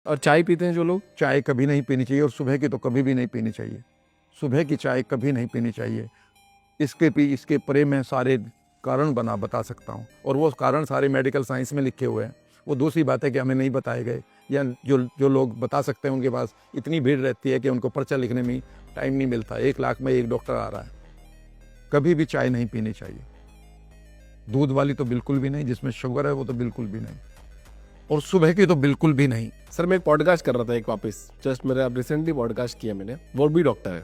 और चाय पीते हैं जो लोग, चाय कभी नहीं पीनी चाहिए, और सुबह की तो कभी भी नहीं पीनी चाहिए। सुबह की चाय कभी नहीं पीनी चाहिए। इसके परे मैं सारे कारण बता सकता हूँ, और वो कारण सारे मेडिकल साइंस में लिखे हुए हैं। वो दूसरी बात है कि हमें नहीं बताए गए, या जो लोग बता सकते हैं उनके पास इतनी भीड़ रहती है कि उनको पर्चा लिखने में टाइम नहीं मिलता। 1 लाख में 1 डॉक्टर आ रहा है। कभी भी चाय नहीं पीनी चाहिए, दूध वाली तो बिल्कुल भी नहीं, जिसमें शुगर है वो तो बिल्कुल भी नहीं, और सुबह की तो बिल्कुल भी नहीं। सर मैं एक पॉडकास्ट कर रहा था एक वापस, जस्ट मेरा रिसेंटली पॉडकास्ट किया मैंने, वो भी डॉक्टर है,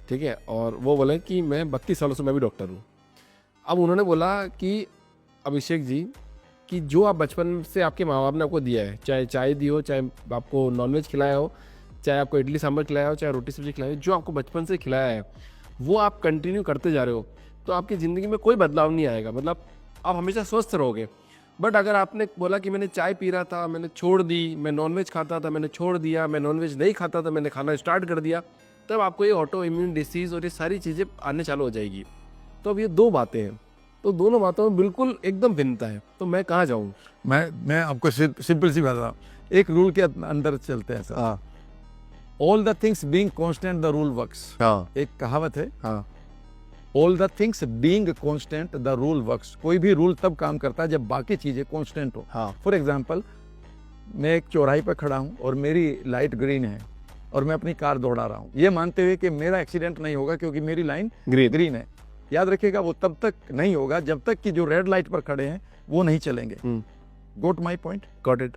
ठीक है, और वो बोले कि मैं 32 सालों से मैं भी डॉक्टर हूँ। अब उन्होंने बोला कि अभिषेक जी, कि जो आप बचपन से आपके माँ बाप ने आपको दिया है, चाहे चाय दी हो, चाहे आपको नॉनवेज खिलाया हो, चाहे आपको इडली सांभर खिलाया हो, चाहे रोटी सब्जी खिलाई हो, जो आपको बचपन से खिलाया है वो आप कंटिन्यू करते जा रहे हो, तो आपकी ज़िंदगी में कोई बदलाव नहीं आएगा, मतलब आप हमेशा स्वस्थ रहोगे। बट अगर आपने बोला कि मैंने चाय पी रहा था, मैंने छोड़ दी, मैं नॉनवेज खाता था, मैंने छोड़ दिया, मैं नॉनवेज नहीं खाता था, मैंने खाना स्टार्ट कर दिया, तब आपको ये ऑटो इम्यून डिसीज़ और ये सारी चीज़ें आने चालू हो जाएगी। तो अब ये 2 बातें हैं, तो दोनों बातों में बिल्कुल एकदम भिन्नता है, तो मैं कहाँ जाऊँ? मैं आपको सिंपल सी बात बताऊं, एक रूल के अंदर चलते हैं सर। हाँ all the things being constant the rule works. हाँ एक कहावत है, हाँ all the things being constant the rule works. कोई भी रूल तब काम करता है जब बाकी चीजें कांस्टेंट हो। हाँ फॉर एग्जांपल, मैं एक चौराहे पर खड़ा हूं और मेरी लाइट ग्रीन है और मैं अपनी कार दौड़ा रहा हूं, ये मानते हुए कि मेरा एक्सीडेंट नहीं होगा क्योंकि मेरी लाइन ग्रीन है। याद रखिएगा, वो तब तक नहीं होगा जब तक कि जो रेड लाइट पर खड़े हैं वो नहीं चलेंगे। गोट माई पॉइंट? Got it.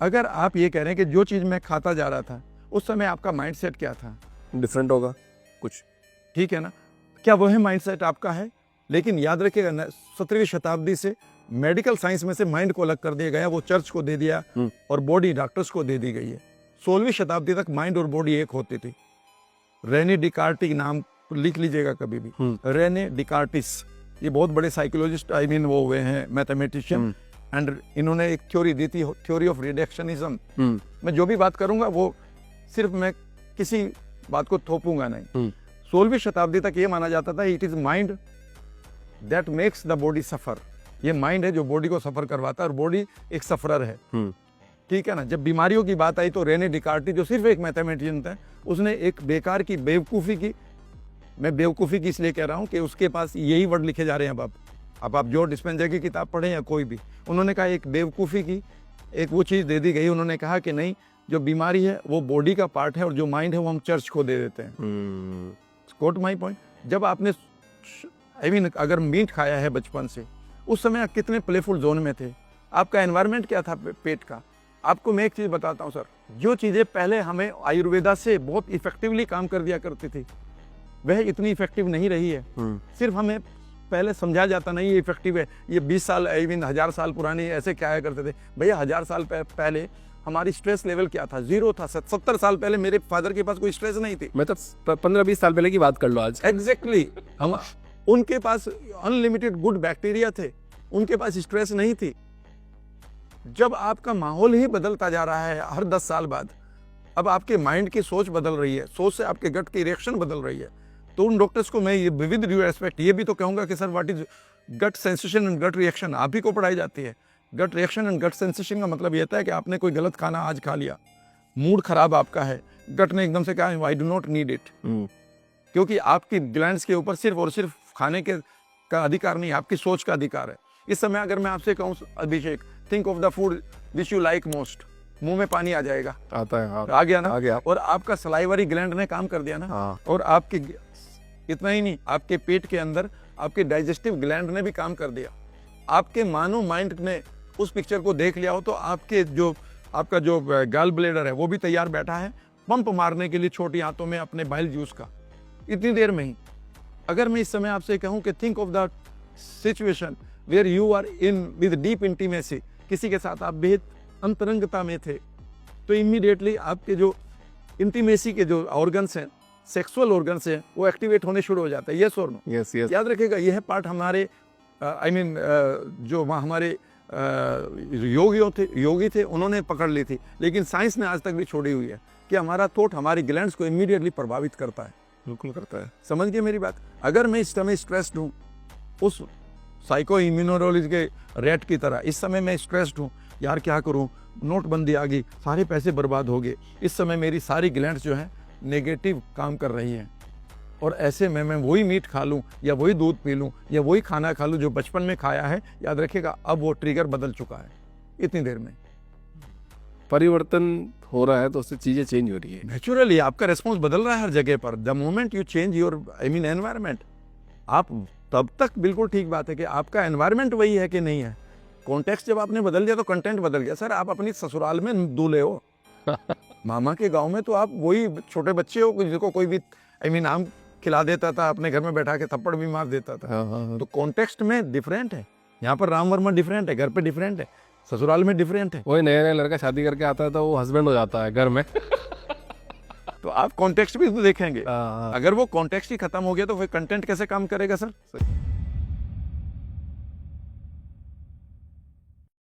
अगर आप ये कह रहे हैं कि जो चीज मैं खाता जा रहा था उस समय आपका माइंडसेट क्या था, डिफरेंट होगा कुछ, ठीक है ना, क्या वह माइंडसेट आपका है? लेकिन याद रखिएगा, 17वीं शताब्दी से मेडिकल साइंस में से माइंड को अलग कर दिया गया, वो चर्च को दे दिया और बॉडी डॉक्टर्स को दे दी गई है। 16वीं शताब्दी तक माइंड और बॉडी एक होती थी। रेने डिकार्टी नाम लिख लीजिएगा कभी भी, रेने डिकार्टिस, ये बहुत बड़े साइकोलॉजिस्ट वो हुए हैं, मैथमेटिशियन, एंड इन्होंने एक थ्योरी दी थी, थ्योरी ऑफ रिडक्शनिज्म। मैं जो भी बात करूंगा वो सिर्फ मैं किसी बात को थोपूंगा नहीं। 16वीं शताब्दी तक ये माना जाता था it is mind that makes the body suffer. ये माइंड है जो बॉडी को सफर करवाता है, और बॉडी एक सफरर है, ठीक है ना। जब बीमारियों की बात आई तो रेने डिकार्टी, जो सिर्फ एक मैथमेटिशियन था, उसने एक बेकार की बेवकूफ़ी की, मैं बेवकूफ़ी की इसलिए कह रहा हूँ कि उसके पास यही वर्ड लिखे जा रहे हैं। अब आप जो डिस्पेंसर की किताब पढ़ें या कोई भी, उन्होंने कहा एक बेवकूफ़ी की एक वो चीज़ दे दी गई। उन्होंने कहा कि नहीं, जो बीमारी है वो बॉडी का पार्ट है और जो माइंड है वो हम चर्च को दे देते हैं। Quote my point. जब आपने अगर मीट खाया है बचपन से, उस समय आप कितने प्लेफुल जोन में थे, आपका एनवायरनमेंट क्या था पेट का। आपको मैं एक चीज़ बताता हूँ सर, जो चीज़ें पहले हमें आयुर्वेदा से बहुत इफेक्टिवली काम कर दिया करती थी, वह इतनी इफेक्टिव नहीं रही है। सिर्फ हमें पहले समझा जाता नहीं ये इफेक्टिव है, ये 20 साल 1000 साल पुरानी ऐसे क्या करते थे। भैया 1000 साल पहले हमारी स्ट्रेस लेवल क्या था? 0 था। 70 साल पहले मेरे फादर के पास कोई स्ट्रेस नहीं थी। मैं तो 15-20 साल पहले की बात कर लो आज। एग्जैक्टली हम उनके पास अनलिमिटेड गुड बैक्टीरिया थे, उनके पास स्ट्रेस नहीं थी। जब आपका माहौल ही बदलता जा रहा है हर 10 साल बाद, अब आपके माइंड की सोच बदल रही है, सोच से आपके गट की रिएक्शन बदल रही है, तो उन डॉक्टर्स को मैं ये विद ड्यू रेस्पेक्ट ये भी तो कहूंगा कि sir what is gut sensation and gut reaction आप ही को पढ़ाई जाती है। Gut reaction and gut sensation का मतलब ये था कि आपने कोई गलत खाना आज खा लिया, मूड खराब आपका है, गट ने एकदम से कहा I do not need it, क्योंकि आपकी ग्लैंड्स के ऊपर सिर्फ और सिर्फ खाने का अधिकार नहीं, आपकी सोच का अधिकार है। इस समय अगर मैं आपसे कहूँ Abhishek, think of the food which you like most, मुंह में पानी आ जाएगा। आता है, हाँ। आ गया ना? आ गया। और आपका सलाइवरी ग्लैंड ने काम कर दिया ना। हाँ। और आपके इतना ही नहीं, आपके पेट के अंदर आपके डाइजेस्टिव ग्लैंड ने भी काम कर दिया। आपके मानो माइंड ने उस पिक्चर को देख लिया हो तो आपका जो गैल ब्लेडर है वो भी तैयार बैठा है पंप मारने के लिए छोटी आंतों में अपने बाइल जूस का, इतनी देर में ही। अगर मैं इस समय आपसे कहूं कि think of the situation where you are in with deep intimacy, किसी के साथ आप बेहद अंतरंगता में थे, तो इमीडिएटली आपके जो इंटीमेसी के जो ऑर्गन्स हैं, सेक्सुअल ऑर्गन्स हैं, वो एक्टिवेट होने शुरू हो जाते हैं। यस और नो? Yes yes. याद रखिएगा, यह पार्ट हमारे जो हमारे योगी थे उन्होंने पकड़ ली थी, लेकिन साइंस ने आज तक भी छोड़ी हुई है कि हमारा थॉट हमारी ग्लैंड्स को इमीडिएटली प्रभावित करता है। बिल्कुल करता है। समझ गए मेरी बात? अगर मैं इस समय स्ट्रेस्ड हूँ, उस साइको इम्यूनोलॉजी के रेट की तरह इस समय मैं स्ट्रेस्ड हूँ, यार क्या करूं, नोटबंदी आ गई, सारे पैसे बर्बाद हो गए, इस समय मेरी सारी ग्लैंड्स जो हैं नेगेटिव काम कर रही हैं, और ऐसे में मैं वही मीट खा लूं या वही दूध पी लूं या वही खाना खा लूं जो बचपन में खाया है, याद रखिएगा अब वो ट्रिगर बदल चुका है इतनी देर में। परिवर्तन हो रहा है तो उससे चीजें चेंज हो रही है। नेचुरली आपका रेस्पॉन्स बदल रहा है हर जगह पर। The moment you change your environment, आप तब तक बिल्कुल ठीक बात है कि आपका एनवायरमेंट वही है कि नहीं है। कॉन्टेक्स्ट जब आपने बदल दिया तो कंटेंट बदल गया। सर आप अपनी ससुराल में दूल्हे हो मामा के गांव में तो आप वही छोटे बच्चे हो जिसको कोई भी आम खिला देता था, अपने घर में बैठा के थप्पड़ भी मार देता था। हाँ। तो कॉन्टेक्स्ट में डिफरेंट है। यहाँ पर राम वर्मा डिफरेंट है, घर पे डिफरेंट है, ससुराल में डिफरेंट है। वही नया नया लड़का शादी करके आता है तो वो हस्बैंड हो जाता है घर में। तो आप कॉन्टेक्स्ट भी तो देखेंगे। हाँ। अगर वो कॉन्टेक्स्ट ही खत्म हो गया तो फिर कंटेंट कैसे काम करेगा सर?